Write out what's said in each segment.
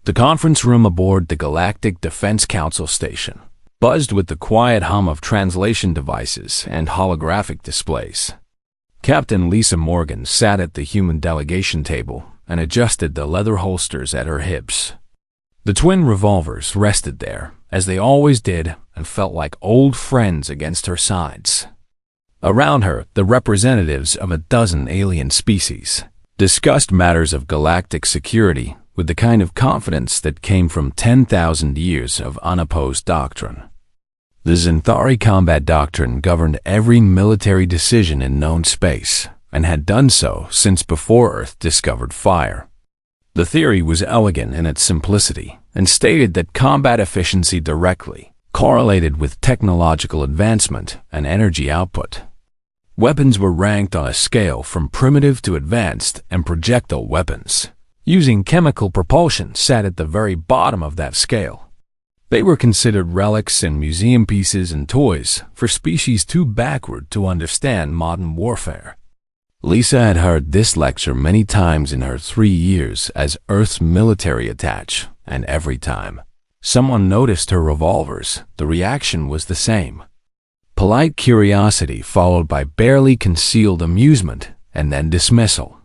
The conference room aboard the Galactic Defense Council station buzzed with the quiet hum of translation devices and holographic displays. Captain Lisa Morgan sat at the human delegation table and adjusted the leather holsters at her hips. The twin revolvers rested there, as they always did, and felt like old friends against her sides. Around her, the representatives of a dozen alien species discussed matters of galactic security with the kind of confidence that came from 10,000 years of unopposed doctrine. The Xanthari combat doctrine governed every military decision in known space, and had done so since before Earth discovered fire. The theory was elegant in its simplicity, and stated that combat efficiency directly correlated with technological advancement and energy output. Weapons were ranked on a scale from primitive to advanced, and projectile weapons, using chemical propulsion, sat at the very bottom of that scale. They were considered relics and museum pieces and toys for species too backward to understand modern warfare. Lisa had heard this lecture many times in her 3 years as Earth's military attaché, and every time someone noticed her revolvers, the reaction was the same. Polite curiosity followed by barely concealed amusement, and then dismissal.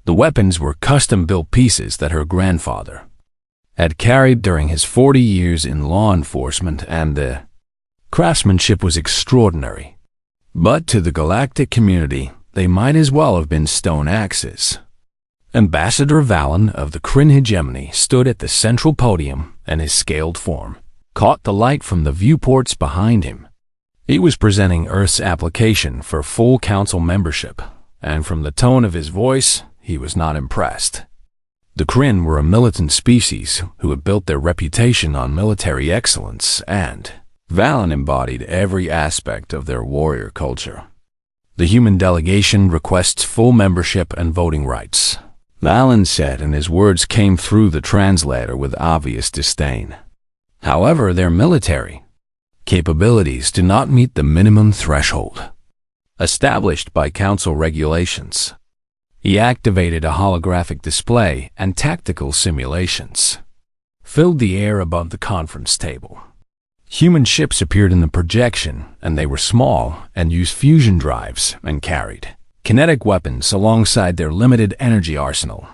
The weapons were custom-built pieces that her grandfather had carried during his 40 years in law enforcement, and the craftsmanship was extraordinary. But to the galactic community, they might as well have been stone axes. Ambassador Valen of the Kryn hegemony stood at the central podium, and his scaled form caught the light from the viewports behind him. He was presenting Earth's application for full council membership, and from the tone of his voice, he was not impressed. The Kryn were a militant species who had built their reputation on military excellence, and Valen embodied every aspect of their warrior culture. The human delegation requests full membership and voting rights, Valen said, and his words came through the translator with obvious disdain. However, their military capabilities do not meet the minimum threshold established by council regulations. He activated a holographic display, and tactical simulations filled the air above the conference table. Human ships appeared in the projection, and they were small and used fusion drives and carried kinetic weapons alongside their limited energy arsenal.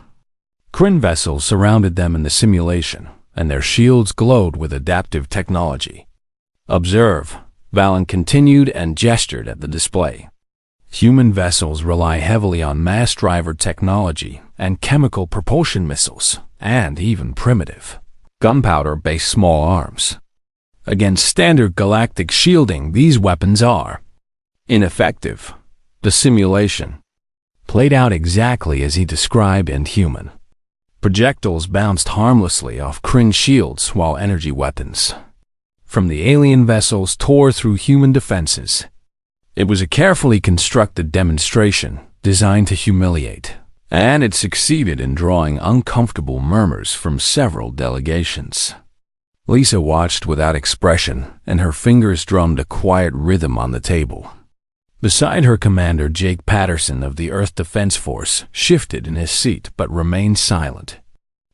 Kryn vessels surrounded them in the simulation, and their shields glowed with adaptive technology. Observe, Valen continued and gestured at the display. Human vessels rely heavily on mass driver technology and chemical propulsion missiles, and even primitive gunpowder-based small arms. Against standard galactic shielding, these weapons are ineffective. The simulation played out exactly as he described, and human projectiles bounced harmlessly off Kryn shields, while energy weapons from the alien vessels tore through human defenses. It was a carefully constructed demonstration designed to humiliate, and it succeeded in drawing uncomfortable murmurs from several delegations. Lisa watched without expression, and her fingers drummed a quiet rhythm on the table. Beside her, Commander Jake Patterson of the Earth Defense Force shifted in his seat but remained silent.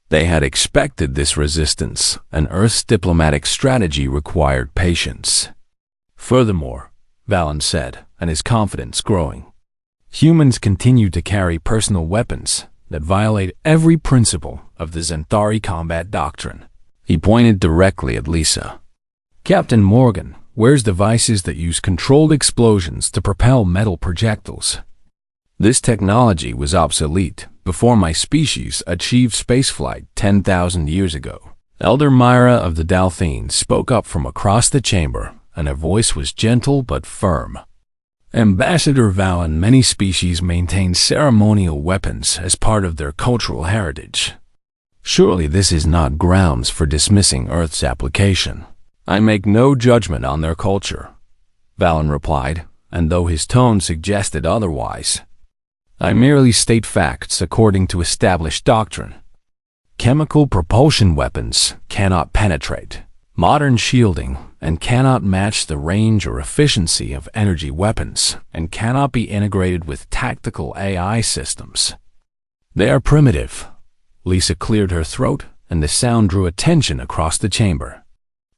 They had expected this resistance, and Earth's diplomatic strategy required patience. Furthermore, Valen said, and his confidence growing, humans continue to carry personal weapons that violate every principle of the Xanthari combat doctrine. He pointed directly at Lisa. Captain Morgan wears devices that use controlled explosions to propel metal projectiles. This technology was obsolete before my species achieved spaceflight 10,000 years ago. Elder Myra of the Dalthenes spoke up from across the chamber, and her voice was gentle but firm. Ambassador Valen, many species maintain ceremonial weapons as part of their cultural heritage. Surely this is not grounds for dismissing Earth's application. I make no judgment on their culture, Valen replied, and though his tone suggested otherwise, I merely state facts according to established doctrine. Chemical propulsion weapons cannot penetrate modern shielding, and cannot match the range or efficiency of energy weapons, and cannot be integrated with tactical AI systems. They are primitive. Lisa cleared her throat and the sound drew attention across the chamber.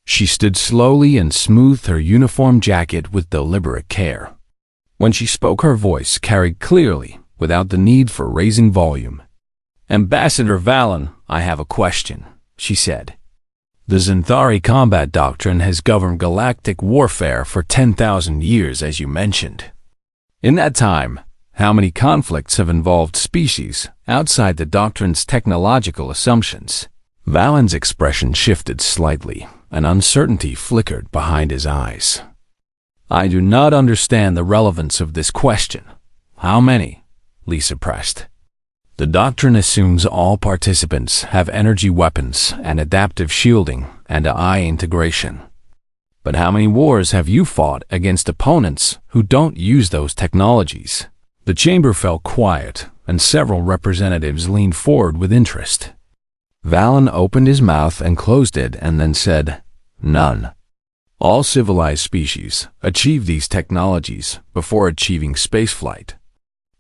She stood slowly and smoothed her uniform jacket with deliberate care. When she spoke, her voice carried clearly, without the need for raising volume. "Ambassador Valen, I have a question," she said. "The Xanthari combat doctrine has governed galactic warfare for 10,000 years, as you mentioned. In that time, how many conflicts have involved species outside the doctrine's technological assumptions?" Valen's expression shifted slightly, and uncertainty flickered behind his eyes. "I do not understand the relevance of this question." "How many?" Lisa pressed. "The doctrine assumes all participants have energy weapons and adaptive shielding and AI integration. But how many wars have you fought against opponents who don't use those technologies?" The chamber fell quiet, and several representatives leaned forward with interest. Valen opened his mouth and closed it and then said, "None. All civilized species achieve these technologies before achieving spaceflight.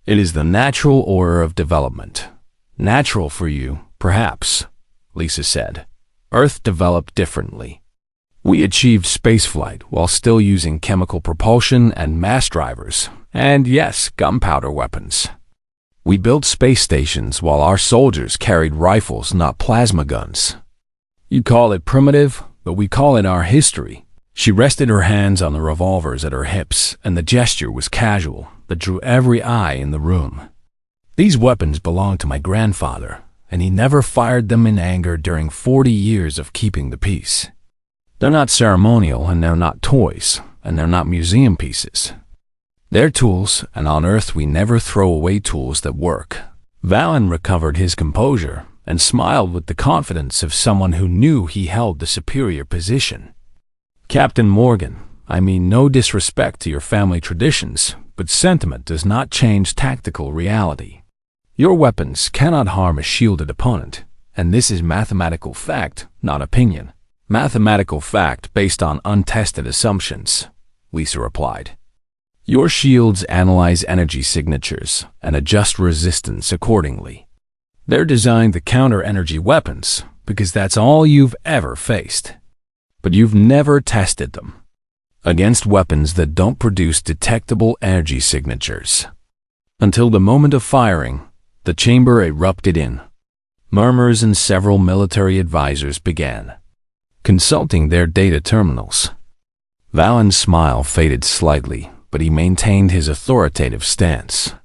It is the natural order of development. Natural for you, perhaps," Lisa said. "Earth developed differently. We achieved spaceflight while still using chemical propulsion and mass drivers, and yes, gunpowder weapons. We built space stations while our soldiers carried rifles, not plasma guns. You'd call it primitive, but we call it our history." She rested her hands on the revolvers at her hips, and the gesture was casual, but drew every eye in the room. "These weapons belonged to my grandfather, and he never fired them in anger during 40 years of keeping the peace. They're not ceremonial, and they're not toys, and they're not museum pieces. They're tools, and on Earth we never throw away tools that work." Valen recovered his composure and smiled with the confidence of someone who knew he held the superior position. "Captain Morgan, I mean no disrespect to your family traditions, but sentiment does not change tactical reality. Your weapons cannot harm a shielded opponent, and this is mathematical fact, not opinion." "Mathematical fact based on untested assumptions," Lisa replied. "Your shields analyze energy signatures and adjust resistance accordingly. They're designed to counter energy weapons because that's all you've ever faced. But you've never tested them against weapons that don't produce detectable energy signatures." Until the moment of firing, the chamber erupted in murmurs, and several military advisors began consulting their data terminals. Valen's smile faded slightly, but he maintained his authoritative stance.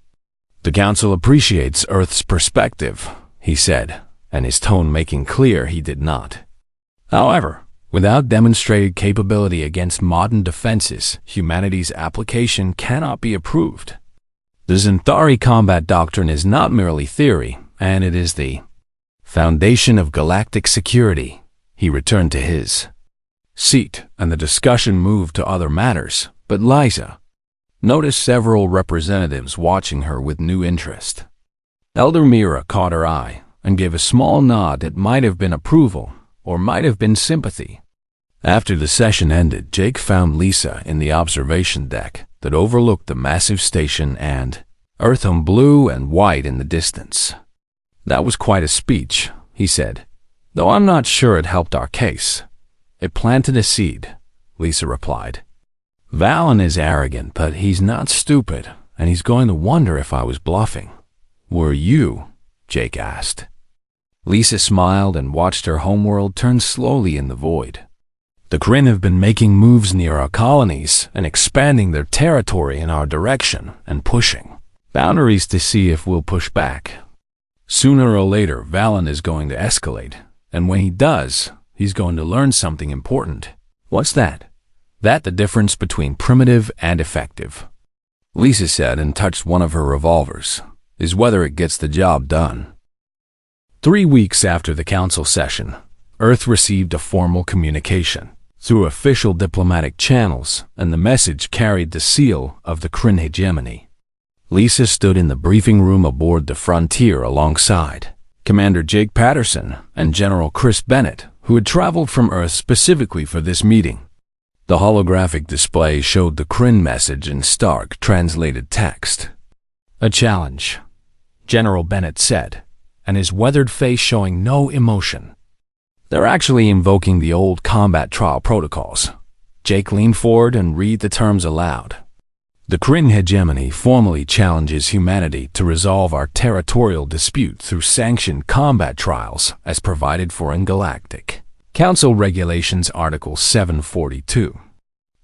"The Council appreciates Earth's perspective," he said, and his tone making clear he did not. "However, without demonstrated capability against modern defenses, humanity's application cannot be approved. The Xanthari combat doctrine is not merely theory, and it is the foundation of galactic security." He returned to his seat, and the discussion moved to other matters, but Liza noticed several representatives watching her with new interest. Elder Mira caught her eye and gave a small nod that might have been approval or might have been sympathy. After the session ended, Jake found Lisa in the observation deck that overlooked the massive station and Earth on blue and white in the distance. "That was quite a speech," he said, "though I'm not sure it helped our case." "It planted a seed," Lisa replied. "Valen is arrogant, but he's not stupid, and he's going to wonder if I was bluffing." "Were you?" Jake asked. Lisa smiled and watched her homeworld turn slowly in the void. "The Kryn have been making moves near our colonies and expanding their territory in our direction and pushing boundaries to see if we'll push back. Sooner or later, Valen is going to escalate, and when he does, he's going to learn something important." "What's that?" "That the difference between primitive and effective," Lisa said and touched one of her revolvers, "is whether it gets the job done." 3 weeks after the council session, Earth received a formal communication through official diplomatic channels, and the message carried the seal of the Kryn hegemony. Lisa stood in the briefing room aboard the Frontier alongside Commander Jake Patterson and General Chris Bennett, who had traveled from Earth specifically for this meeting. The holographic display showed the Kryn message in stark, translated text. "A challenge," General Bennett said, and his weathered face showing no emotion. They're actually invoking the old combat trial protocols. Jake leaned forward and read the terms aloud. The Kryn hegemony formally challenges humanity to resolve our territorial dispute through sanctioned combat trials as provided for in Galactic Council Regulations Article 742.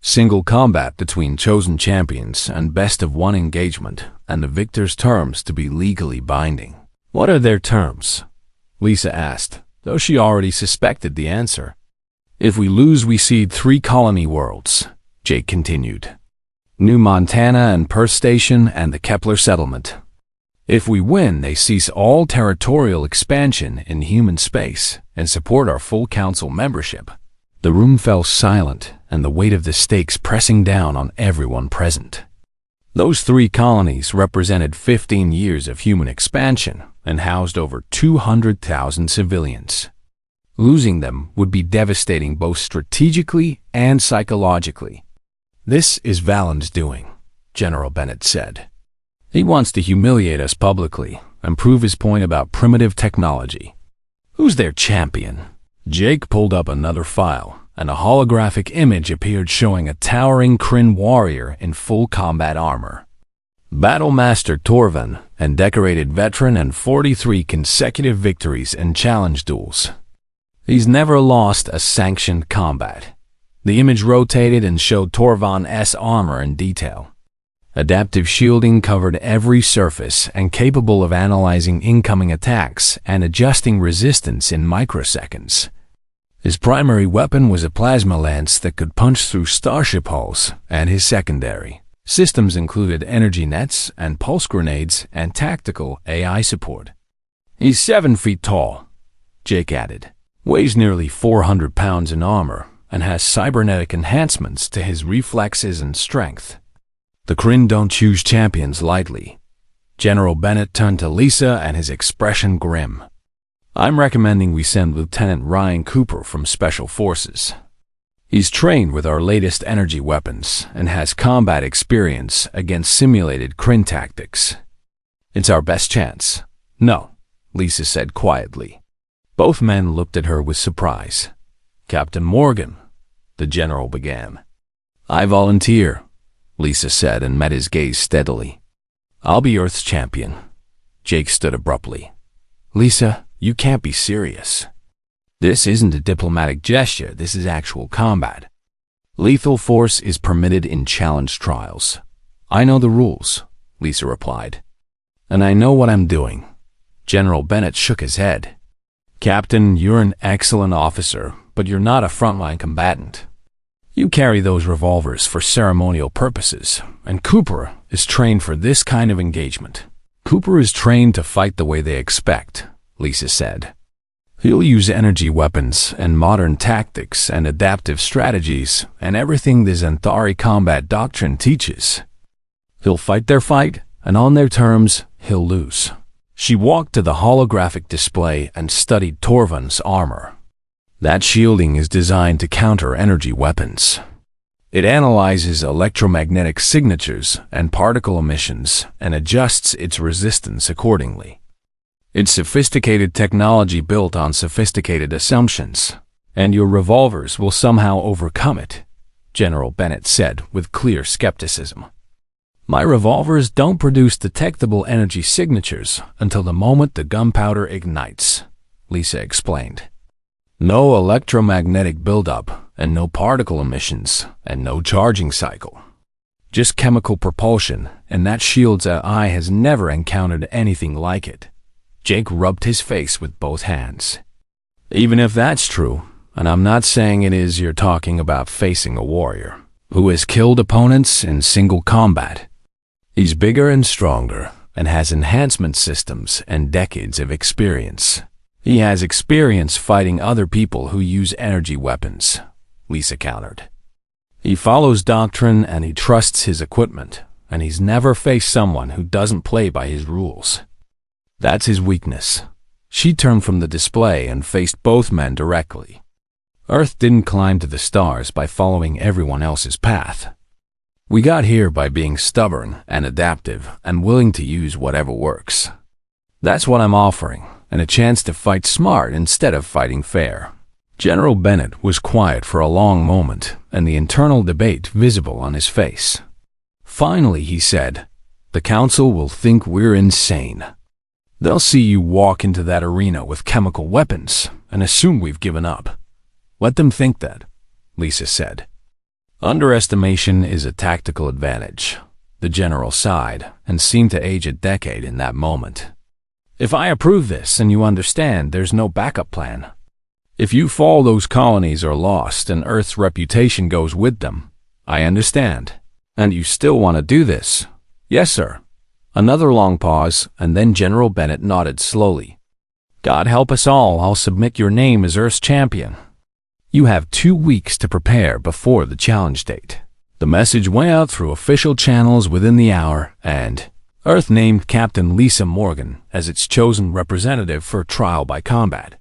Single combat between chosen champions and best-of-one engagement, and the victor's terms to be legally binding. What are their terms? Lisa asked, though she already suspected the answer. If we lose, we cede 3 colony worlds, Jake continued. New Montana and Perth Station and the Kepler settlement. If we win, they cease all territorial expansion in human space and support our full council membership. The room fell silent, and the weight of the stakes pressing down on everyone present. Those 3 colonies represented 15 years of human expansion and housed over 200,000 civilians. Losing them would be devastating both strategically and psychologically. This is Valen's doing, General Bennett said. He wants to humiliate us publicly and prove his point about primitive technology. Who's their champion? Jake pulled up another file, and a holographic image appeared showing a towering Kryn warrior in full combat armor. Battlemaster Torvan, and decorated veteran and 43 consecutive victories in challenge duels. He's never lost a sanctioned combat. The image rotated and showed Torvan's armor in detail. Adaptive shielding covered every surface and capable of analyzing incoming attacks and adjusting resistance in microseconds. His primary weapon was a plasma lance that could punch through starship hulls, and his secondary systems included energy nets and pulse grenades and tactical AI support. He's 7 feet tall, Jake added, weighs nearly 400 pounds in armor, and has cybernetic enhancements to his reflexes and strength. The Kryn don't choose champions lightly. General Bennett turned to Lisa, and his expression grim. I'm recommending we send Lieutenant Ryan Cooper from Special Forces. He's trained with our latest energy weapons and has combat experience against simulated Kryn tactics. It's our best chance. No, Lisa said quietly. Both men looked at her with surprise. Captain Morgan, the general began. I volunteer, Lisa said and met his gaze steadily. I'll be Earth's champion. Jake stood abruptly. Lisa, you can't be serious. This isn't a diplomatic gesture, this is actual combat. Lethal force is permitted in challenge trials. I know the rules, Lisa replied. And I know what I'm doing. General Bennett shook his head. Captain, you're an excellent officer, but you're not a frontline combatant. You carry those revolvers for ceremonial purposes, and Cooper is trained for this kind of engagement. Cooper is trained to fight the way they expect, Lisa said. He'll use energy weapons and modern tactics and adaptive strategies and everything the Xanthari combat doctrine teaches. He'll fight their fight, and on their terms, he'll lose. She walked to the holographic display and studied Torvan's armor. That shielding is designed to counter energy weapons. It analyzes electromagnetic signatures and particle emissions and adjusts its resistance accordingly. It's sophisticated technology built on sophisticated assumptions, and your revolvers will somehow overcome it, General Bennett said with clear skepticism. My revolvers don't produce detectable energy signatures until the moment the gunpowder ignites, Lisa explained. No electromagnetic buildup, and no particle emissions, and no charging cycle. Just chemical propulsion, and that shield's eye has never encountered anything like it. Jake rubbed his face with both hands. Even if that's true, and I'm not saying it is, you're talking about facing a warrior who has killed opponents in single combat. He's bigger and stronger, and has enhancement systems and decades of experience. He has experience fighting other people who use energy weapons, Lisa countered. He follows doctrine and he trusts his equipment, and he's never faced someone who doesn't play by his rules. That's his weakness. She turned from the display and faced both men directly. Earth didn't climb to the stars by following everyone else's path. We got here by being stubborn and adaptive and willing to use whatever works. That's what I'm offering, and a chance to fight smart instead of fighting fair. General Bennett was quiet for a long moment, and the internal debate visible on his face. Finally, he said, "The Council will think we're insane. They'll see you walk into that arena with chemical weapons and assume we've given up. Let them think that," Lisa said. "Underestimation is a tactical advantage." The general sighed and seemed to age a decade in that moment. "If I approve this and you understand there's no backup plan, if you fall, those colonies are lost and Earth's reputation goes with them. I understand. And you still want to do this?" "Yes, sir." Another long pause, and then General Bennett nodded slowly. "God help us all, I'll submit your name as Earth's champion. You have 2 weeks to prepare before the challenge date." The message went out through official channels within the hour, and Earth named Captain Lisa Morgan as its chosen representative for trial by combat.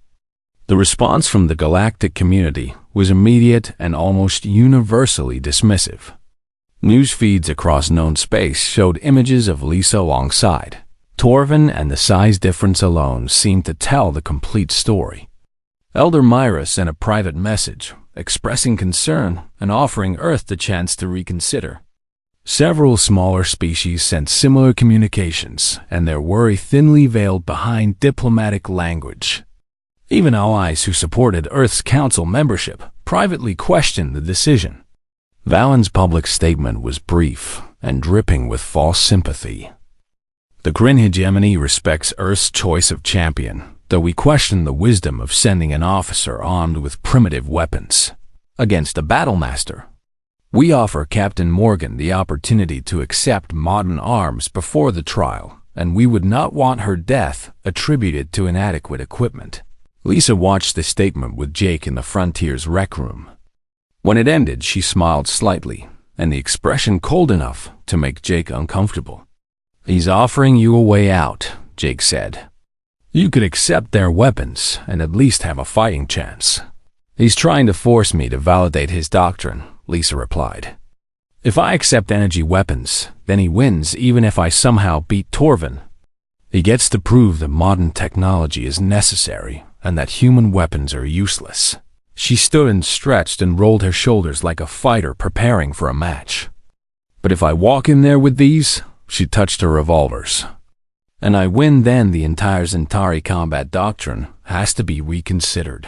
The response from the galactic community was immediate and almost universally dismissive. News feeds across known space showed images of Lisa alongside Torvin, and the size difference alone seemed to tell the complete story. Elder Myra sent a private message expressing concern and offering Earth the chance to reconsider. Several smaller species sent similar communications, and their worry thinly veiled behind diplomatic language. Even allies who supported Earth's Council membership privately questioned the decision. Valen's public statement was brief and dripping with false sympathy. "The Kryn hegemony respects Earth's choice of champion, though we question the wisdom of sending an officer armed with primitive weapons against a battlemaster. We offer Captain Morgan the opportunity to accept modern arms before the trial, and we would not want her death attributed to inadequate equipment." Lisa watched the statement with Jake in the Frontier's rec room. When it ended, she smiled slightly, and the expression cold enough to make Jake uncomfortable. "He's offering you a way out," Jake said. "You could accept their weapons and at least have a fighting chance." "He's trying to force me to validate his doctrine," Lisa replied. "If I accept energy weapons, then he wins even if I somehow beat Torvin. He gets to prove that modern technology is necessary and that human weapons are useless." She stood and stretched and rolled her shoulders like a fighter preparing for a match. "But if I walk in there with these," she touched her revolvers, "and I win, then the entire Zentari combat doctrine has to be reconsidered.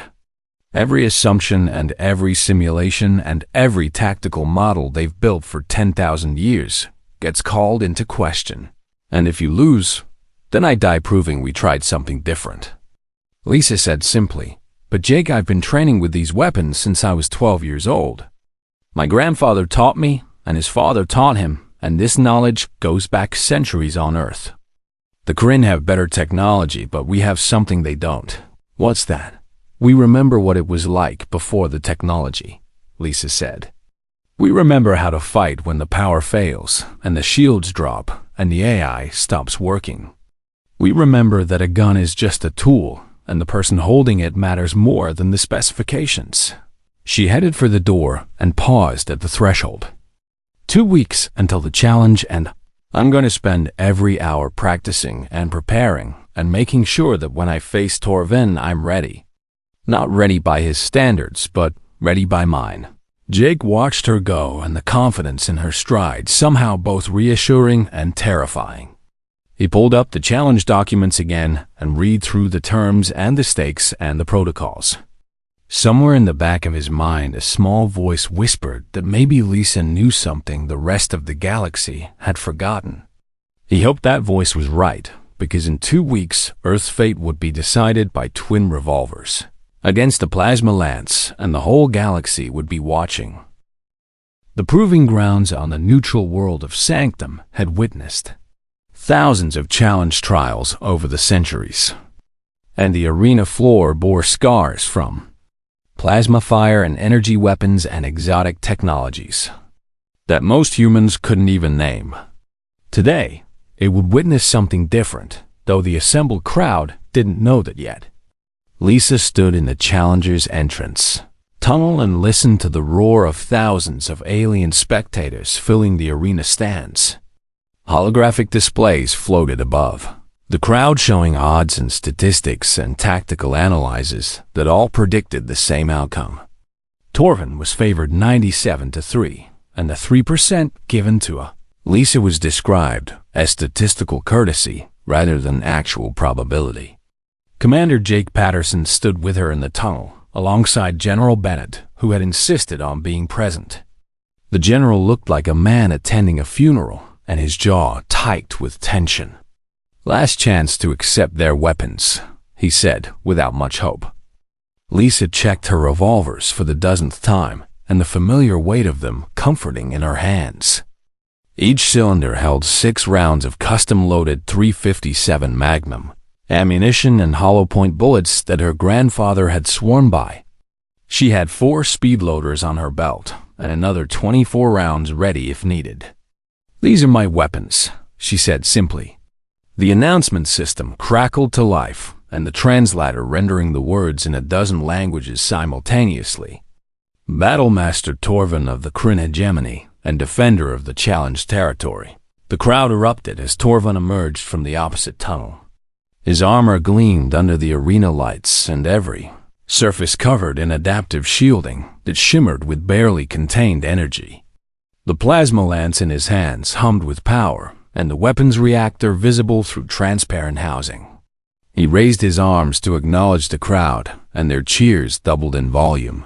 Every assumption and every simulation and every tactical model they've built for 10,000 years gets called into question. And if you lose, then I die proving we tried something different." Lisa said simply, "But Jake, I've been training with these weapons since I was 12 years old. My grandfather taught me, and his father taught him, and this knowledge goes back centuries on Earth. The Kryn have better technology, but we have something they don't." "What's that?" "We remember what it was like before the technology," Lisa said. "We remember how to fight when the power fails, and the shields drop, and the AI stops working. We remember that a gun is just a tool, and the person holding it matters more than the specifications." She headed for the door and paused at the threshold. 2 weeks until the challenge, and I'm going to spend every hour practicing and preparing and making sure that when I face Torvin, I'm ready. Not ready by his standards, but ready by mine." Jake watched her go, and the confidence in her stride somehow both reassuring and terrifying. He pulled up the challenge documents again and read through the terms and the stakes and the protocols. Somewhere in the back of his mind, a small voice whispered that maybe Lisa knew something the rest of the galaxy had forgotten. He hoped that voice was right, because in 2 weeks, Earth's fate would be decided by twin revolvers against a plasma lance, and the whole galaxy would be watching. The proving grounds on the neutral world of Sanctum had witnessed thousands of challenge trials over the centuries, and the arena floor bore scars from plasma fire and energy weapons and exotic technologies that most humans couldn't even name. Today, it would witness something different, though the assembled crowd didn't know that yet. Lisa stood in the challenger's entrance tunnel and listened to the roar of thousands of alien spectators filling the arena stands. Holographic displays floated above, The crowd showing odds and statistics and tactical analyses that all predicted the same outcome. Torvin was favored 97-3, and the 3% given to Lisa was described as statistical courtesy rather than actual probability. Commander Jake Patterson stood with her in the tunnel, alongside General Bennett, who had insisted on being present. The general looked like a man attending a funeral, and his jaw tight with tension. "Last chance to accept their weapons," he said, without much hope. Lisa checked her revolvers for the dozenth time, and the familiar weight of them comforting in her hands. Each cylinder held 6 rounds of custom-loaded .357 Magnum, ammunition and hollow-point bullets that her grandfather had sworn by. She had 4 speed loaders on her belt, and another 24 rounds ready if needed. "These are my weapons," she said simply. The announcement system crackled to life, and the translator rendering the words in a dozen languages simultaneously. Battlemaster Torvin of the Kryn hegemony and defender of the challenged territory. The crowd erupted as Torvin emerged from the opposite tunnel. His armor gleamed under the arena lights, and every surface covered in adaptive shielding that shimmered with barely contained energy. The plasma lance in his hands hummed with power, and the weapons reactor visible through transparent housing. He raised his arms to acknowledge the crowd, and their cheers doubled in volume.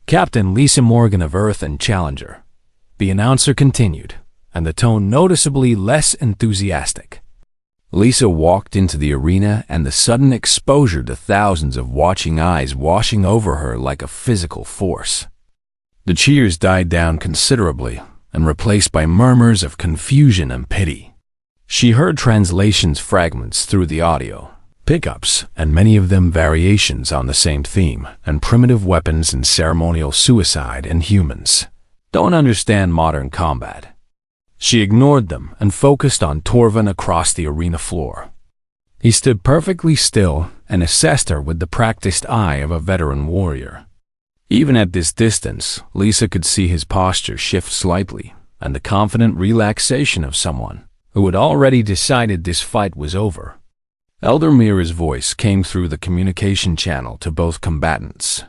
"Captain Lisa Morgan of Earth and Challenger," the announcer continued, and the tone noticeably less enthusiastic. Lisa walked into the arena, and the sudden exposure to thousands of watching eyes washing over her like a physical force. The cheers died down considerably, and replaced by murmurs of confusion and pity. She heard translations fragments through the audio, pickups, and many of them variations on the same theme, and primitive weapons and ceremonial suicide in humans. Don't understand modern combat. She ignored them and focused on Torvin across the arena floor. He stood perfectly still and assessed her with the practiced eye of a veteran warrior. Even at this distance, Lisa could see his posture shift slightly, and the confident relaxation of someone who had already decided this fight was over. Elder Mira's voice came through the communication channel to both combatants.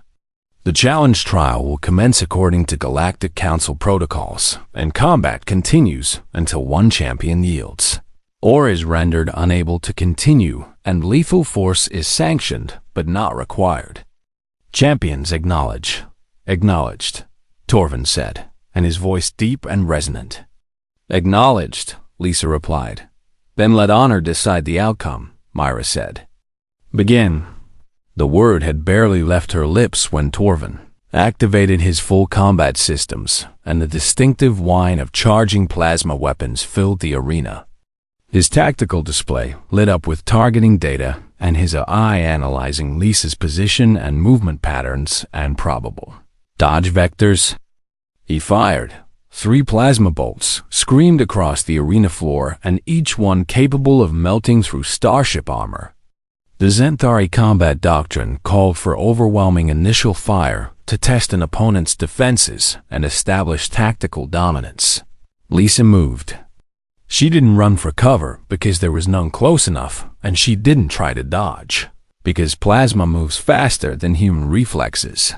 "The challenge trial will commence according to Galactic Council protocols, and combat continues until one champion yields, or is rendered unable to continue, and lethal force is sanctioned but not required. Champions acknowledge." "Acknowledged," Torvin said, and his voice deep and resonant. "Acknowledged," Lisa replied. "Then let honor decide the outcome," Myra said. "Begin." The word had barely left her lips when Torvin activated his full combat systems, and the distinctive whine of charging plasma weapons filled the arena. His tactical display lit up with targeting data, and his eye analyzing Lisa's position and movement patterns and probable dodge vectors. He fired. 3 plasma bolts screamed across the arena floor, and each one capable of melting through starship armor. The Zentari combat doctrine called for overwhelming initial fire to test an opponent's defenses and establish tactical dominance. Lisa moved. She didn't run for cover because there was none close enough, and she didn't try to dodge because plasma moves faster than human reflexes.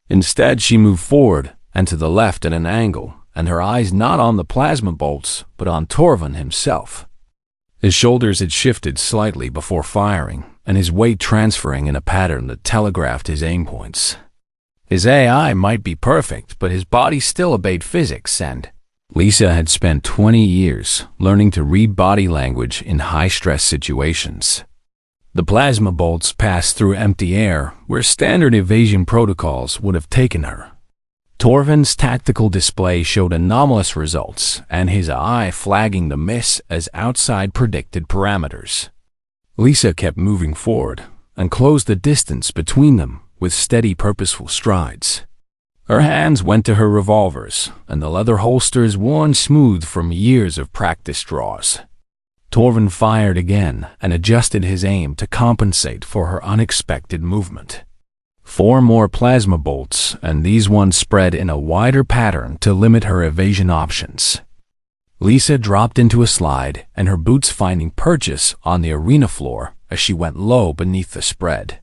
Instead, she moved forward and to the left at an angle, and her eyes not on the plasma bolts but on Torvin himself. His shoulders had shifted slightly before firing, and his weight transferring in a pattern that telegraphed his aim points. His AI might be perfect, but his body still obeyed physics, and Lisa had spent 20 years learning to read body language in high-stress situations. The plasma bolts passed through empty air where standard evasion protocols would have taken her. Torvin's tactical display showed anomalous results, and his eye flagging the miss as outside predicted parameters. Lisa kept moving forward and closed the distance between them with steady, purposeful strides. Her hands went to her revolvers, and the leather holsters worn smooth from years of practice draws. Torvin fired again and adjusted his aim to compensate for her unexpected movement. 4 more plasma bolts, and these ones spread in a wider pattern to limit her evasion options. Lisa dropped into a slide, and her boots finding purchase on the arena floor as she went low beneath the spread.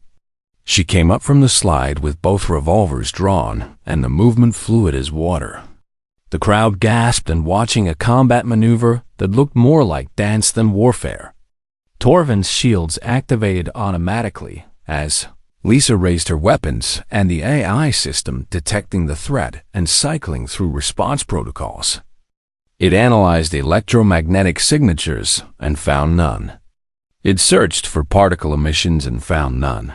She came up from the slide with both revolvers drawn and the movement fluid as water. The crowd gasped and watching a combat maneuver that looked more like dance than warfare. Torvin's shields activated automatically as Lisa raised her weapons, and the AI system detecting the threat and cycling through response protocols. It analyzed electromagnetic signatures and found none. It searched for particle emissions and found none.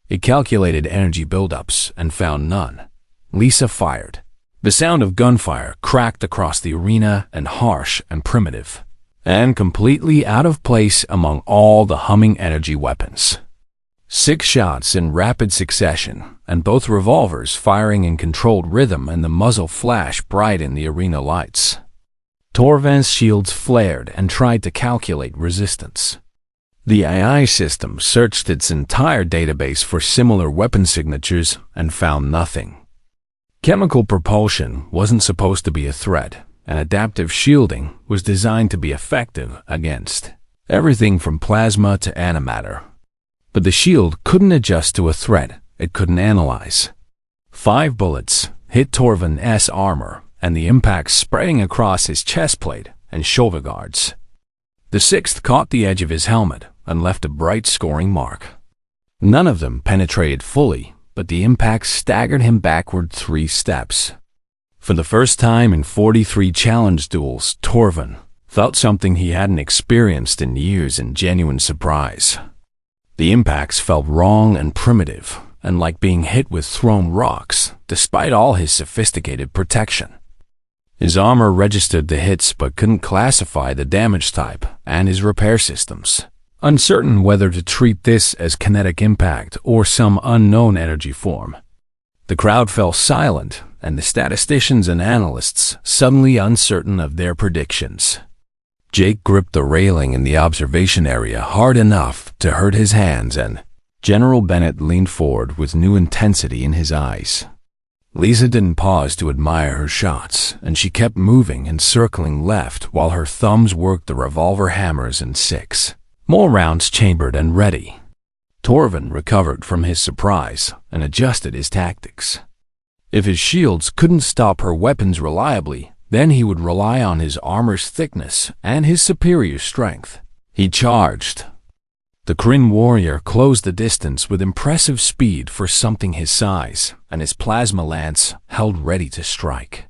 It calculated energy buildups and found none. Lisa fired. The sound of gunfire cracked across the arena and harsh and primitive, and completely out of place among all the humming energy weapons. 6 shots in rapid succession, and both revolvers firing in controlled rhythm, and the muzzle flashed bright in the arena lights. Torvin's shields flared and tried to calculate resistance. The AI system searched its entire database for similar weapon signatures and found nothing. Chemical propulsion wasn't supposed to be a threat, and adaptive shielding was designed to be effective against everything from plasma to antimatter. But the shield couldn't adjust to a threat it couldn't analyze. 5 bullets hit Torvin's armor, and the impact spreading across his chest plate and shoulder guards. The 6th caught the edge of his helmet and left a bright scoring mark. None of them penetrated fully, but the impact staggered him backward 3 steps. For the first time in 43 challenge duels, Torvin felt something he hadn't experienced in years in genuine surprise. The impacts felt wrong and primitive, and like being hit with thrown rocks, despite all his sophisticated protection. His armor registered the hits but couldn't classify the damage type and his repair systems, uncertain whether to treat this as kinetic impact or some unknown energy form. The crowd fell silent, and the statisticians and analysts suddenly uncertain of their predictions. Jake gripped the railing in the observation area hard enough to hurt his hands, and General Bennett leaned forward with new intensity in his eyes. Lisa didn't pause to admire her shots, and she kept moving and circling left while her thumbs worked the revolver hammers in 6. More rounds chambered and ready. Torvin recovered from his surprise and adjusted his tactics. If his shields couldn't stop her weapons reliably, then he would rely on his armor's thickness and his superior strength. He charged. The Kryn warrior closed the distance with impressive speed for something his size, and his plasma lance held ready to strike.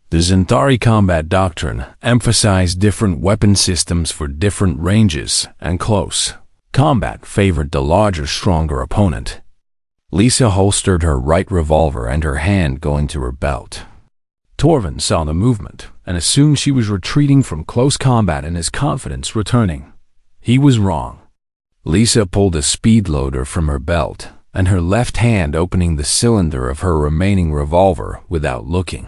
The Zentari combat doctrine emphasized different weapon systems for different ranges, and close combat favored the larger, stronger opponent. Lisa holstered her right revolver and her hand going to her belt. Torvin saw the movement and assumed she was retreating from close combat and his confidence returning. He was wrong. Lisa pulled a speed loader from her belt, and her left hand opening the cylinder of her remaining revolver without looking.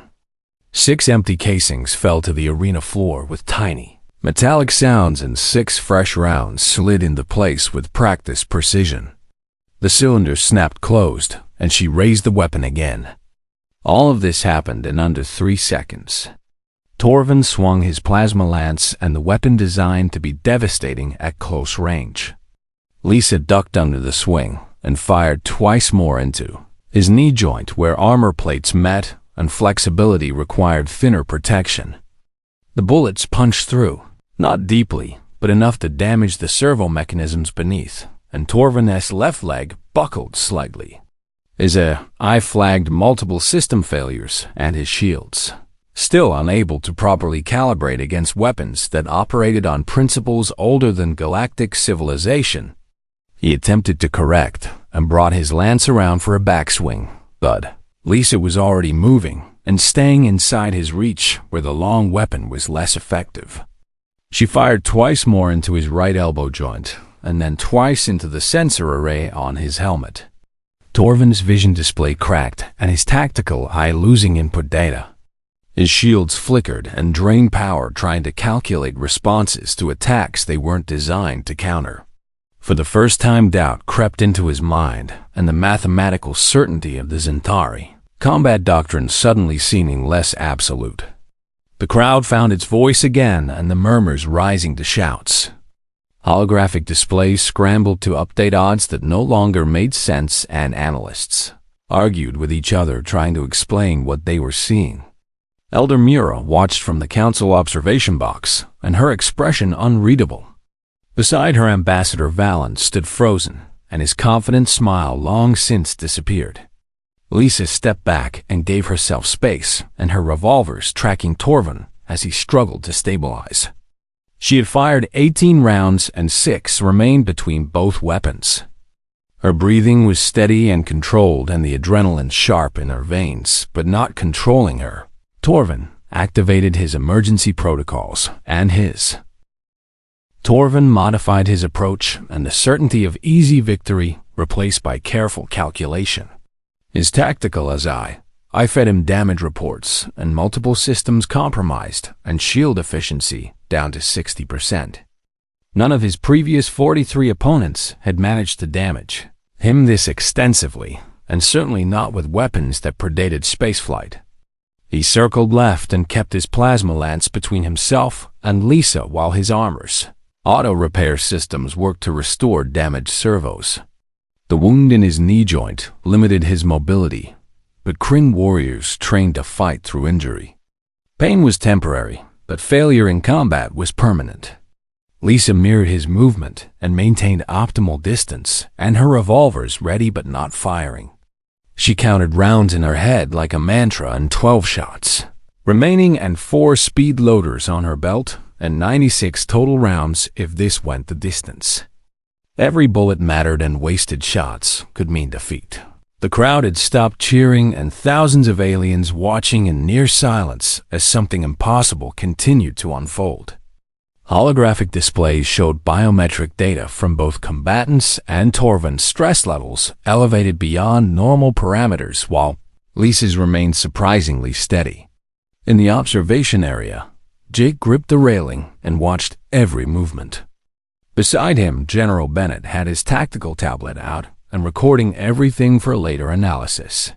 6 empty casings fell to the arena floor with tiny, metallic sounds, and 6 fresh rounds slid into place with practiced precision. The cylinder snapped closed, and she raised the weapon again. All of this happened in under 3 seconds. Torvin swung his plasma lance, and the weapon designed to be devastating at close range. Lisa ducked under the swing and fired twice more into his knee joint where armor plates met and flexibility required thinner protection. The bullets punched through, not deeply, but enough to damage the servo mechanisms beneath, and Torvin's left leg buckled slightly. His eye flagged multiple system failures, and his shields, still unable to properly calibrate against weapons that operated on principles older than galactic civilization. He attempted to correct and brought his lance around for a backswing, but Lisa was already moving and staying inside his reach where the long weapon was less effective. She fired twice more into his right elbow joint, and then twice into the sensor array on his helmet. Torvin's vision display cracked, and his tactical eye losing input data. His shields flickered and drained power trying to calculate responses to attacks they weren't designed to counter. For the first time, doubt crept into his mind, and the mathematical certainty of the Zentari combat doctrine suddenly seeming less absolute. The crowd found its voice again, and the murmurs rising to shouts. Holographic displays scrambled to update odds that no longer made sense, and analysts argued with each other trying to explain what they were seeing. Elder Mura watched from the council observation box, and her expression unreadable. Beside her, Ambassador Valen stood frozen, and his confident smile long since disappeared. Lisa stepped back and gave herself space, and her revolvers tracking Torvin as he struggled to stabilize. She had fired 18 rounds and 6 remained between both weapons. Her breathing was steady and controlled, and the adrenaline sharp in her veins, but not controlling her. Torvin activated his emergency protocols, and Torvin modified his approach, and the certainty of easy victory replaced by careful calculation. His tactical I fed him damage reports, and multiple systems compromised, and shield efficiency down to 60%. None of his previous 43 opponents had managed to damage him this extensively, and certainly not with weapons that predated spaceflight. He circled left and kept his plasma lance between himself and Lisa while his armor's auto-repair systems worked to restore damaged servos. The wound in his knee joint limited his mobility, but Kryn warriors trained to fight through injury. Pain was temporary, but failure in combat was permanent. Lisa mirrored his movement and maintained optimal distance, and her revolvers ready but not firing. She counted rounds in her head like a mantra, and 12 shots remaining, and 4 speed loaders on her belt, and 96 total rounds if this went the distance. Every bullet mattered, and wasted shots could mean defeat. The crowd had stopped cheering, and thousands of aliens watching in near silence as something impossible continued to unfold. Holographic displays showed biometric data from both combatants, and Torvin's stress levels elevated beyond normal parameters, while Lisa's remained surprisingly steady. In the observation area, Jake gripped the railing and watched every movement. Beside him, General Bennett had his tactical tablet out and recording everything for later analysis.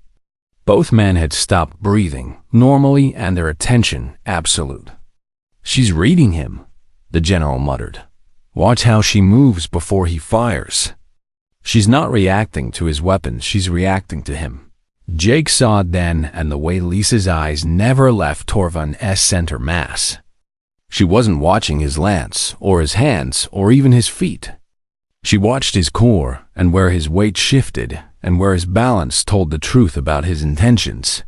Both men had stopped breathing normally, and their attention absolute. "She's reading him," the general muttered. "Watch how she moves before he fires. She's not reacting to his weapons, she's reacting to him." Jake saw it then, and the way Lisa's eyes never left Torvin's center mass. She wasn't watching his lance, or his hands, or even his feet. She watched his core, and where his weight shifted, and where his balance told the truth about his intentions.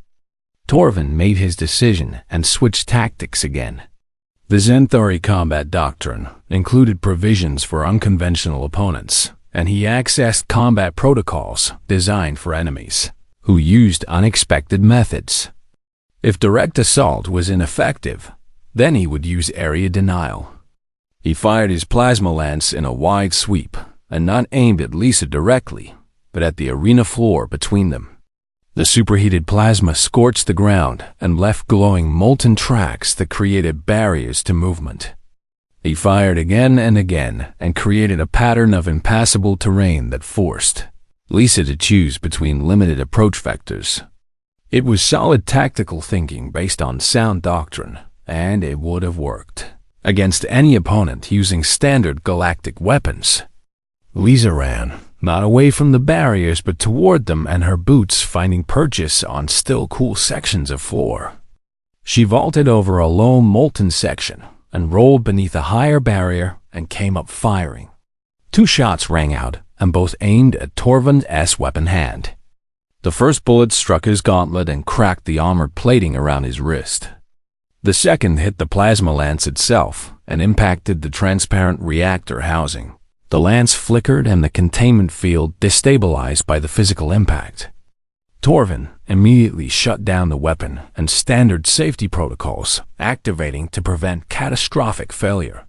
Torvin made his decision and switched tactics again. The Zenthori combat doctrine included provisions for unconventional opponents, and he accessed combat protocols designed for enemies who used unexpected methods. If direct assault was ineffective, then he would use area denial. He fired his plasma lance in a wide sweep, and not aimed at Lisa directly, but at the arena floor between them. The superheated plasma scorched the ground and left glowing molten tracks that created barriers to movement. He fired again and again and created a pattern of impassable terrain that forced Lisa to choose between limited approach vectors. It was solid tactical thinking based on sound doctrine, and it would have worked against any opponent using standard galactic weapons. Lisa ran, not away from the barriers but toward them, and her boots finding purchase on still cool sections of floor. She vaulted over a low molten section and rolled beneath a higher barrier and came up firing. 2 shots rang out, and both aimed at Torvin's weapon hand. The first bullet struck his gauntlet and cracked the armored plating around his wrist. The second hit the plasma lance itself and impacted the transparent reactor housing. The lance flickered, and the containment field destabilized by the physical impact. Torvin immediately shut down the weapon and standard safety protocols, activating to prevent catastrophic failure.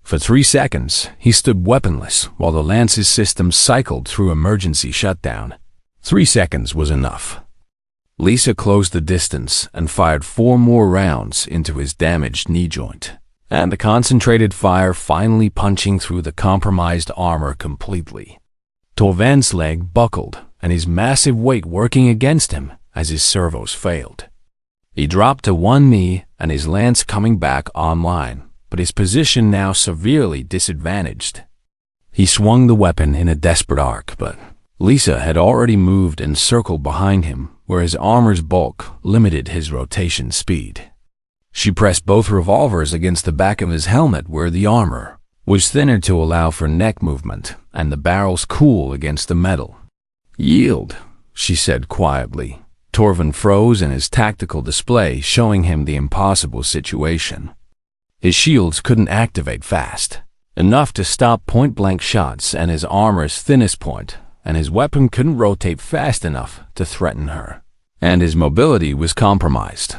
For 3 seconds, he stood weaponless while the lance's system cycled through emergency shutdown. 3 seconds was enough. Lisa closed the distance and fired 4 more rounds into his damaged knee joint, and the concentrated fire finally punching through the compromised armor completely. Torvin's leg buckled, and his massive weight working against him as his servos failed. He dropped to one knee and his lance coming back online, but his position now severely disadvantaged. He swung the weapon in a desperate arc, but Lisa had already moved and circled behind him, where his armor's bulk limited his rotation speed. She pressed both revolvers against the back of his helmet where the armor was thinner to allow for neck movement and the barrels cool against the metal. "Yield," she said quietly. Torvin froze in his tactical display, showing him the impossible situation. His shields couldn't activate fast enough to stop point-blank shots at his armor's thinnest point, and his weapon couldn't rotate fast enough to threaten her, and his mobility was compromised.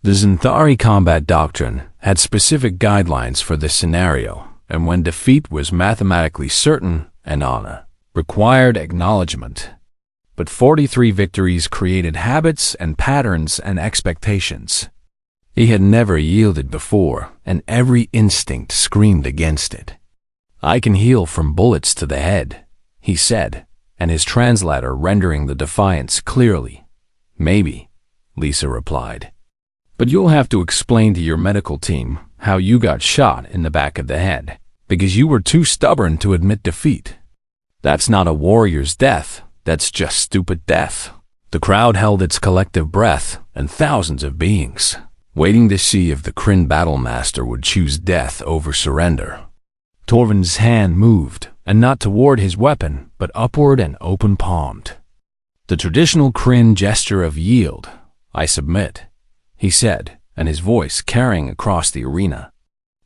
The Xanthari combat doctrine had specific guidelines for this scenario, and when defeat was mathematically certain and honor required acknowledgement. But 43 victories created habits and patterns and expectations. He had never yielded before, and every instinct screamed against it. "I can heal from bullets to the head," he said, and his translator rendering the defiance clearly. "Maybe," Lisa replied. "But you'll have to explain to your medical team how you got shot in the back of the head, because you were too stubborn to admit defeat. That's not a warrior's death, that's just stupid death." The crowd held its collective breath, and thousands of beings, waiting to see if the Kryn Battlemaster would choose death over surrender. Torvin's hand moved, and not toward his weapon, but upward and open-palmed. The traditional Kryn gesture of yield. "I submit," he said, and his voice carrying across the arena.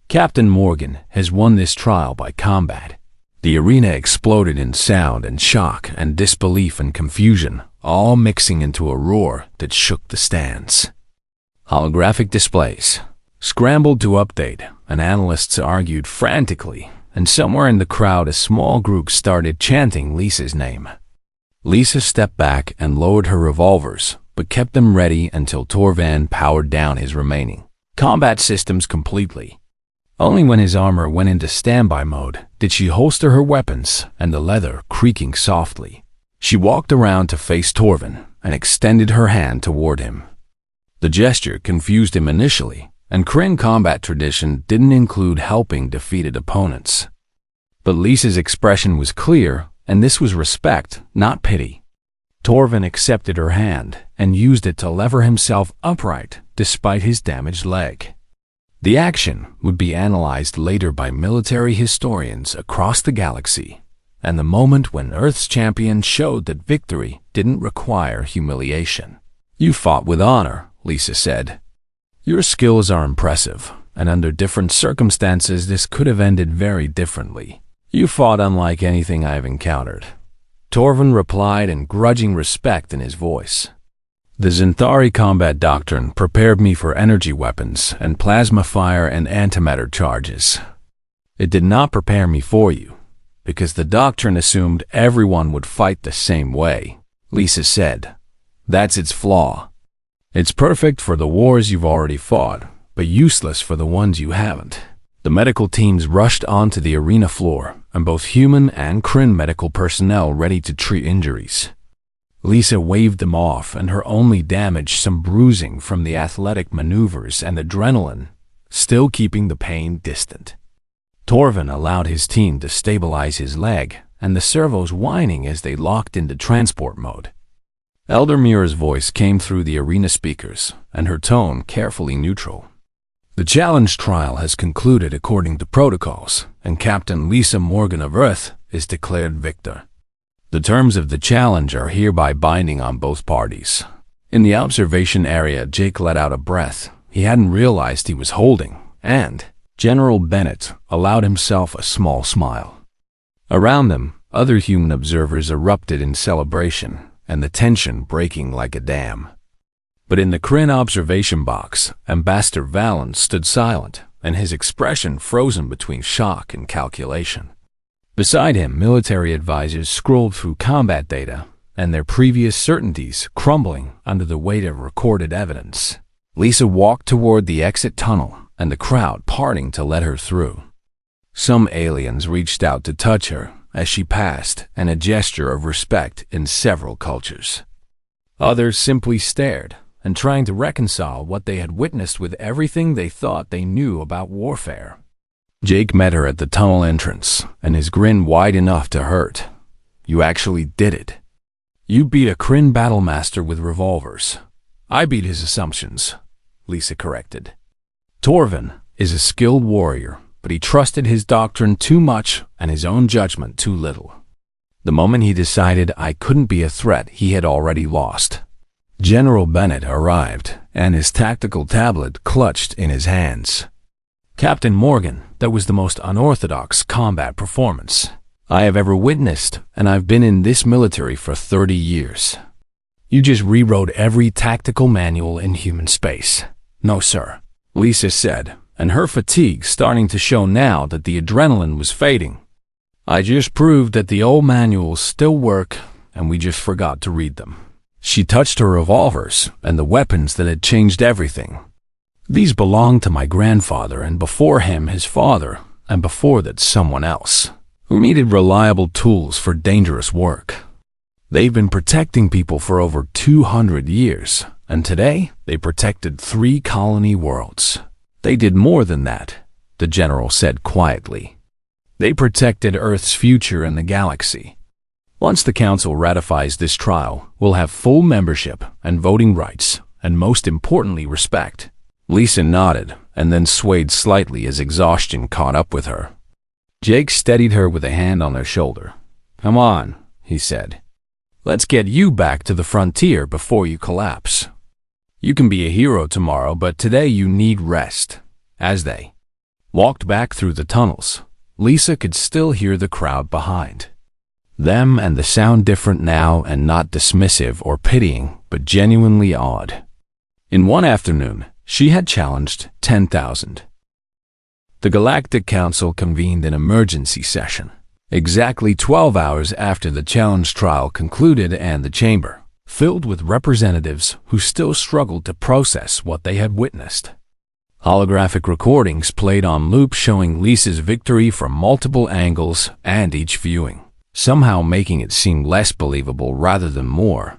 "Captain Morgan has won this trial by combat." The arena exploded in sound and shock and disbelief and confusion, all mixing into a roar that shook the stands. Holographic displays scrambled to update, and analysts argued frantically, and somewhere in the crowd a small group started chanting Lisa's name. Lisa stepped back and lowered her revolvers, but kept them ready until Torvan powered down his remaining combat systems completely. Only when his armor went into standby mode did she holster her weapons, and the leather creaking softly. She walked around to face Torvin and extended her hand toward him. The gesture confused him initially, and Kryn combat tradition didn't include helping defeated opponents. But Lisa's expression was clear, and this was respect, not pity. Torvin accepted her hand and used it to lever himself upright despite his damaged leg. The action would be analyzed later by military historians across the galaxy, and the moment when Earth's champion showed that victory didn't require humiliation. "You fought with honor," Lisa said. "Your skills are impressive, and under different circumstances this could have ended very differently. You fought unlike anything I've encountered." Torvin replied in grudging respect in his voice. "The Xanthari combat doctrine prepared me for energy weapons and plasma fire and antimatter charges. It did not prepare me for you, because the doctrine assumed everyone would fight the same way," Lisa said. "That's its flaw. It's perfect for the wars you've already fought, but useless for the ones you haven't." The medical teams rushed onto the arena floor, and both human and Kryn medical personnel ready to treat injuries. Lisa waved them off, and her only damage some bruising from the athletic maneuvers and adrenaline, still keeping the pain distant. Torvin allowed his team to stabilize his leg, and the servos whining as they locked into transport mode. Elder Mira's voice came through the arena speakers, and her tone carefully neutral. "The challenge trial has concluded according to protocols, and Captain Lisa Morgan of Earth is declared victor. The terms of the challenge are hereby binding on both parties." In the observation area, Jake let out a breath he hadn't realized he was holding, and General Bennett allowed himself a small smile. Around them, other human observers erupted in celebration, and the tension breaking like a dam. But in the Kryn observation box, Ambassador Valen stood silent, and his expression frozen between shock and calculation. Beside him, military advisors scrolled through combat data, and their previous certainties crumbling under the weight of recorded evidence. Lisa walked toward the exit tunnel, and the crowd parting to let her through. Some aliens reached out to touch her as she passed, and a gesture of respect in several cultures. Others simply stared, and trying to reconcile what they had witnessed with everything they thought they knew about warfare. Jake met her at the tunnel entrance, and his grin wide enough to hurt. "You actually did it. You beat a Kryn battlemaster with revolvers." "I beat his assumptions," Lisa corrected. "Torvin is a skilled warrior, but he trusted his doctrine too much and his own judgment too little. The moment he decided I couldn't be a threat, he had already lost." General Bennett arrived, and his tactical tablet clutched in his hands. "Captain Morgan, that was the most unorthodox combat performance I have ever witnessed, and I've been in this military for 30 years. You just rewrote every tactical manual in human space." "No, sir," Lisa said, and her fatigue starting to show now that the adrenaline was fading. "I just proved that the old manuals still work, and we just forgot to read them." She touched her revolvers and the weapons that had changed everything. "These belonged to my grandfather, and before him his father, and before that someone else, who needed reliable tools for dangerous work. They've been protecting people for over 200 years, and today they protected 3 colony worlds. They did more than that," the general said quietly. "They protected Earth's future and the galaxy. Once the Council ratifies this trial, we'll have full membership and voting rights, and most importantly, respect." Lisa nodded and then swayed slightly as exhaustion caught up with her. Jake steadied her with a hand on her shoulder. "Come on," he said. "Let's get you back to the frontier before you collapse. You can be a hero tomorrow, but today you need rest." As they walked back through the tunnels, Lisa could still hear the crowd behind them, and the sound different now, and not dismissive or pitying, but genuinely awed. In one afternoon, she had challenged 10,000. The Galactic Council convened an emergency session, exactly 12 hours after the challenge trial concluded, and the chamber filled with representatives who still struggled to process what they had witnessed. Holographic recordings played on loop showing Lisa's victory from multiple angles, and each viewing somehow making it seem less believable rather than more.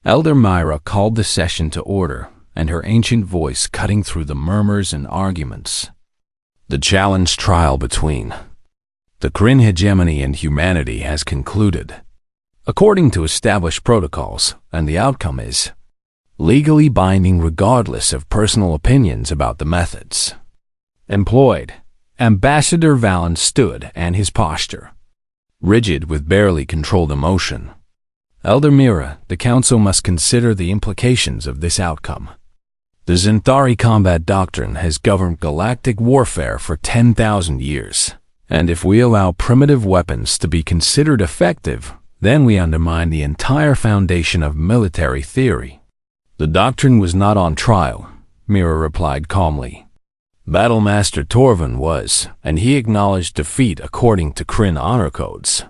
Elder Myra called the session to order, and her ancient voice cutting through the murmurs and arguments. "The challenge trial between the Kryn hegemony and humanity has concluded, according to established protocols, and the outcome is legally binding regardless of personal opinions about the methods employed." Ambassador Valen stood, and his posture rigid with barely controlled emotion. "Elder Mira, the Council must consider the implications of this outcome. The Zentari combat doctrine has governed galactic warfare for 10,000 years, and if we allow primitive weapons to be considered effective, then we undermine the entire foundation of military theory." "The doctrine was not on trial," Mira replied calmly. "Battlemaster Torvin was, and he acknowledged defeat according to Kryn honor codes.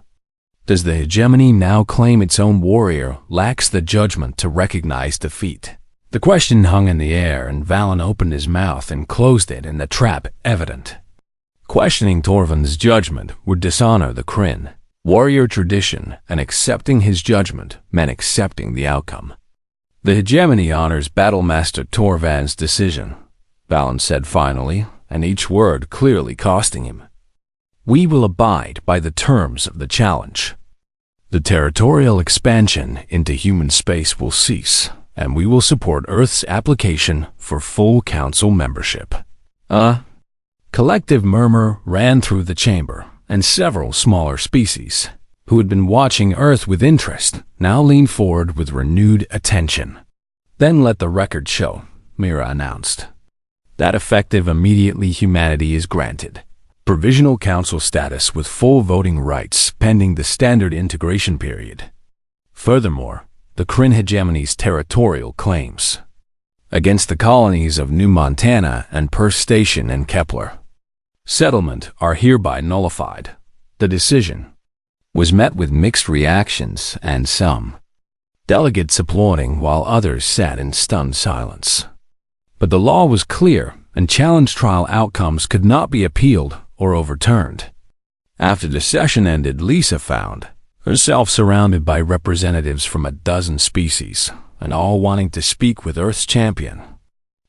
Does the hegemony now claim its own warrior lacks the judgment to recognize defeat?" The question hung in the air, and Valen opened his mouth and closed it in the trap evident. Questioning Torvin's judgment would dishonor the Kryn warrior tradition, and accepting his judgment meant accepting the outcome. "The hegemony honors Battlemaster Torvan's decision," Valen said finally, and each word clearly costing him. "We will abide by the terms of the challenge. The territorial expansion into human space will cease, and we will support Earth's application for full Council membership." Collective murmur ran through the chamber, and several smaller species, who had been watching Earth with interest, now leaned forward with renewed attention. "Then let the record show," Mira announced, "that effective immediately humanity is granted provisional council status with full voting rights pending the standard integration period. Furthermore, the Kryn hegemony's territorial claims against the colonies of New Montana and Perth Station and Kepler settlement are hereby nullified." The decision was met with mixed reactions, and some delegates applauding while others sat in stunned silence. But the law was clear, and challenge trial outcomes could not be appealed or overturned. After the session ended, Lisa found herself surrounded by representatives from a dozen species, and all wanting to speak with Earth's champion.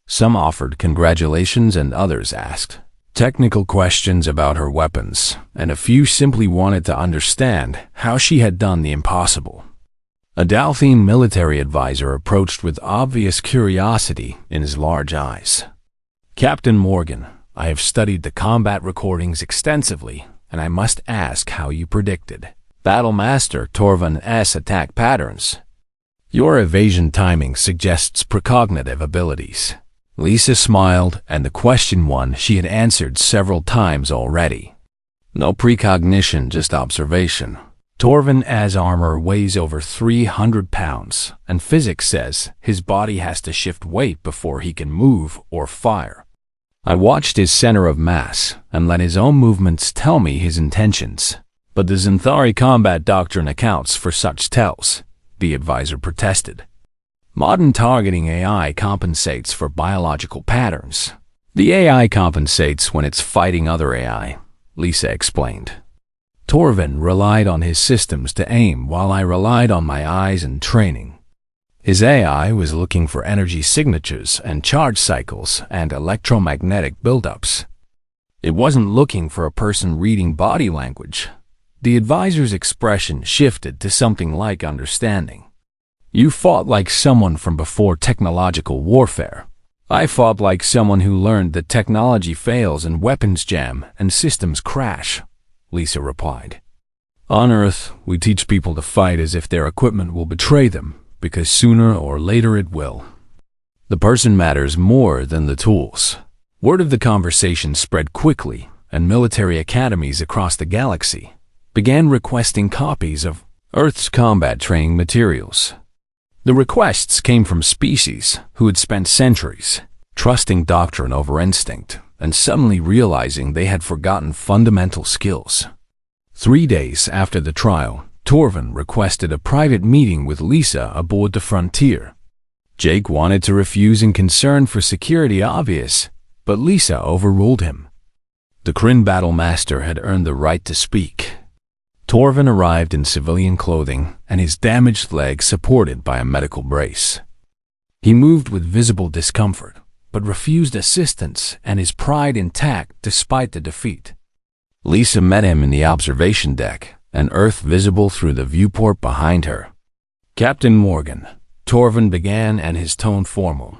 Some offered congratulations and others asked technical questions about her weapons, and a few simply wanted to understand how she had done the impossible. A Dalthine military advisor approached with obvious curiosity in his large eyes. "Captain Morgan, I have studied the combat recordings extensively, and I must ask how you predicted Battlemaster Torvin's attack patterns. Your evasion timing suggests precognitive abilities." Lisa smiled, and the question one she had answered several times already. "No precognition, just observation. Torvin's armor weighs over 300 pounds, and physics says his body has to shift weight before he can move or fire. I watched his center of mass and let his own movements tell me his intentions. But the Xanthari combat doctrine accounts for such tells," the advisor protested. "Modern targeting AI compensates for biological patterns. The AI compensates when it's fighting other AI," Lisa explained. "Torvin relied on his systems to aim while I relied on my eyes and training. His AI was looking for energy signatures and charge cycles and electromagnetic buildups. It wasn't looking for a person reading body language." The advisor's expression shifted to something like understanding. "You fought like someone from before technological warfare. I fought like someone who learned that technology fails and weapons jam and systems crash," Lisa replied. "On Earth, we teach people to fight as if their equipment will betray them, because sooner or later it will. The person matters more than the tools." Word of the conversation spread quickly, and military academies across the galaxy began requesting copies of Earth's combat training materials. The requests came from species who had spent centuries trusting doctrine over instinct and suddenly realizing they had forgotten fundamental skills. 3 days after the trial, Torvin requested a private meeting with Lisa aboard the Frontier. Jake wanted to refuse in concern for security obvious, but Lisa overruled him. The Kryn Battlemaster had earned the right to speak. Torvin arrived in civilian clothing and his damaged leg supported by a medical brace. He moved with visible discomfort, but refused assistance and his pride intact despite the defeat. Lisa met him in the observation deck, an Earth visible through the viewport behind her. "Captain Morgan," Torvin began, and his tone formal.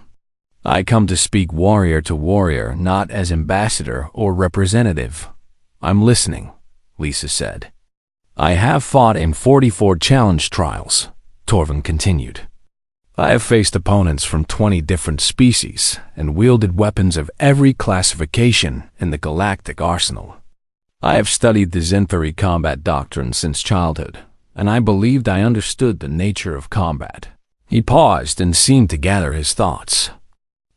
"I come to speak warrior to warrior, not as ambassador or representative." "I'm listening," Lisa said. "I have fought in 44 challenge trials," Torvin continued. "I have faced opponents from 20 different species and wielded weapons of every classification in the galactic arsenal. I have studied the Xanthari combat doctrine since childhood, and I believed I understood the nature of combat." He paused and seemed to gather his thoughts.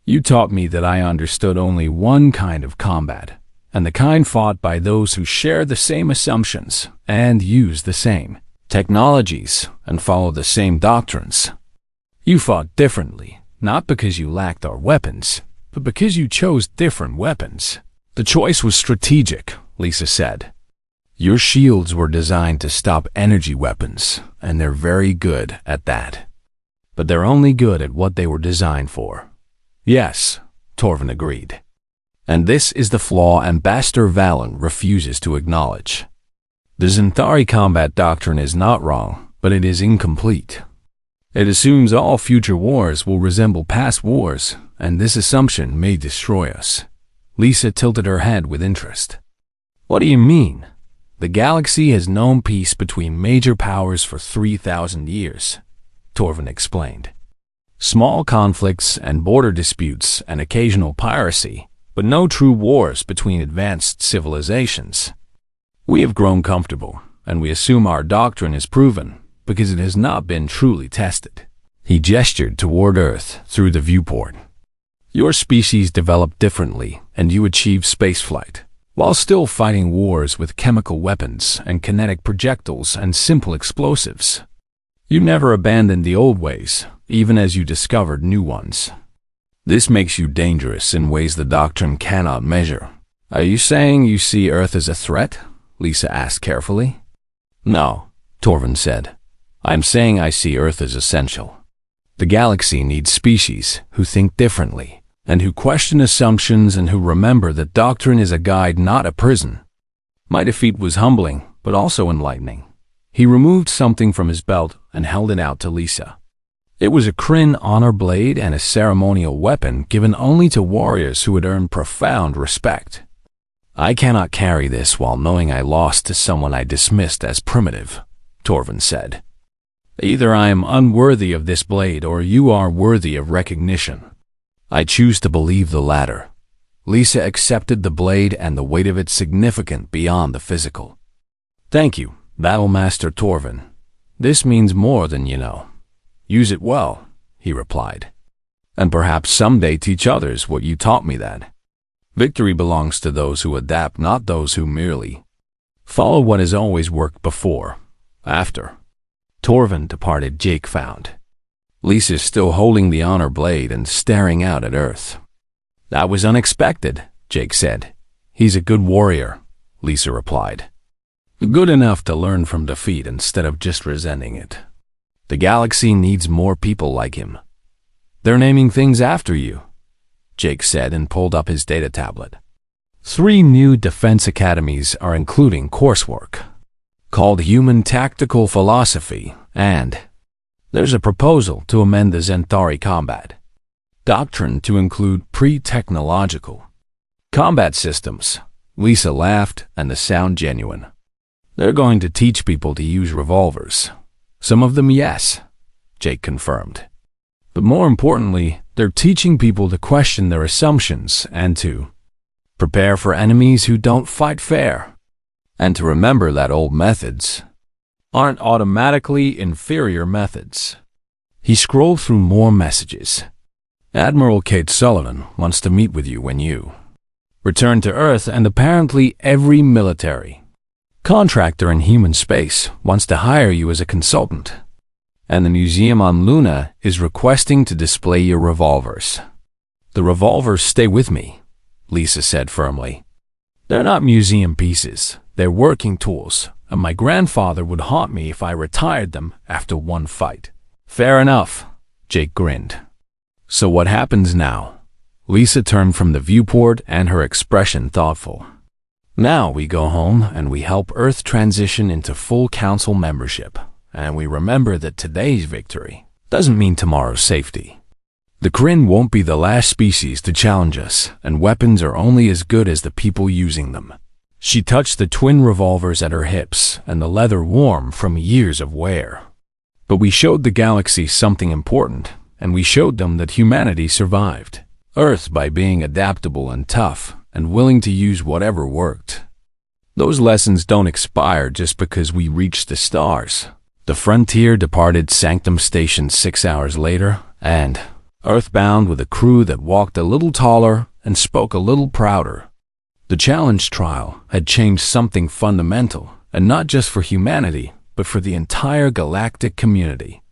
"You taught me that I understood only one kind of combat, and the kind fought by those who share the same assumptions and use the same technologies and follow the same doctrines. You fought differently, not because you lacked our weapons, but because you chose different weapons. The choice was strategic," Lisa said. "Your shields were designed to stop energy weapons, and they're very good at that. But they're only good at what they were designed for." "Yes," Torvin agreed. "And this is the flaw Ambassador Valen refuses to acknowledge. The Xanthari combat doctrine is not wrong, but it is incomplete. It assumes all future wars will resemble past wars, and this assumption may destroy us." Lisa tilted her head with interest. "What do you mean?" "The galaxy has known peace between major powers for 3,000 years, Torvin explained. "Small conflicts and border disputes and occasional piracy, but no true wars between advanced civilizations. We have grown comfortable, and we assume our doctrine is proven, because it has not been truly tested." He gestured toward Earth through the viewport. "Your species developed differently, and you achieved spaceflight, while still fighting wars with chemical weapons and kinetic projectiles and simple explosives. You never abandoned the old ways, even as you discovered new ones. This makes you dangerous in ways the doctrine cannot measure." "Are you saying you see Earth as a threat?" Lisa asked carefully. "No," Torvin said. "I'm saying I see Earth as essential. The galaxy needs species who think differently, and who question assumptions and who remember that doctrine is a guide, not a prison. My defeat was humbling, but also enlightening. He removed something from his belt and held it out to Lisa. It was a Kryn honor blade and a ceremonial weapon given only to warriors who had earned profound respect. I cannot carry this while knowing I lost to someone I dismissed as primitive, Torvin said. Either I am unworthy of this blade or you are worthy of recognition. I choose to believe the latter. Lisa accepted the blade and the weight of it significant beyond the physical. Thank you, Battlemaster Torvin. This means more than you know. Use it well, he replied. And perhaps someday teach others what you taught me that. Victory belongs to those who adapt, not those who merely follow what has always worked before. After Torvin departed, Jake found Lisa still holding the honor blade and staring out at Earth. That was unexpected, Jake said. He's a good warrior, Lisa replied. Good enough to learn from defeat instead of just resenting it. The galaxy needs more people like him. They're naming things after you, Jake said and pulled up his data tablet. 3 new defense academies are including coursework called Human Tactical Philosophy, and there's a proposal to amend the Zentari combat doctrine to include pre-technological combat systems. Lisa laughed, and the sound genuine. They're going to teach people to use revolvers. Some of them, yes, Jake confirmed. But more importantly, they're teaching people to question their assumptions and to prepare for enemies who don't fight fair, and to remember that old methods aren't automatically inferior methods. He scrolled through more messages. Admiral Kate Sullivan wants to meet with you when you return to Earth, and apparently every military contractor in human space wants to hire you as a consultant. And the museum on Luna is requesting to display your revolvers. The revolvers stay with me, Lisa said firmly. They're not museum pieces. They're working tools, and my grandfather would haunt me if I retired them after one fight. Fair enough, Jake grinned. So what happens now? Lisa turned from the viewport and her expression thoughtful. Now we go home and we help Earth transition into full council membership. And we remember that today's victory doesn't mean tomorrow's safety. The Kryn won't be the last species to challenge us, and weapons are only as good as the people using them. She touched the twin revolvers at her hips, and the leather warm from years of wear. But we showed the galaxy something important, and we showed them that humanity survived Earth by being adaptable and tough, and willing to use whatever worked. Those lessons don't expire just because we reached the stars. The Frontier departed Sanctum Station 6 hours later, and Earthbound with a crew that walked a little taller and spoke a little prouder. The challenge trial had changed something fundamental, and not just for humanity, but for the entire galactic community.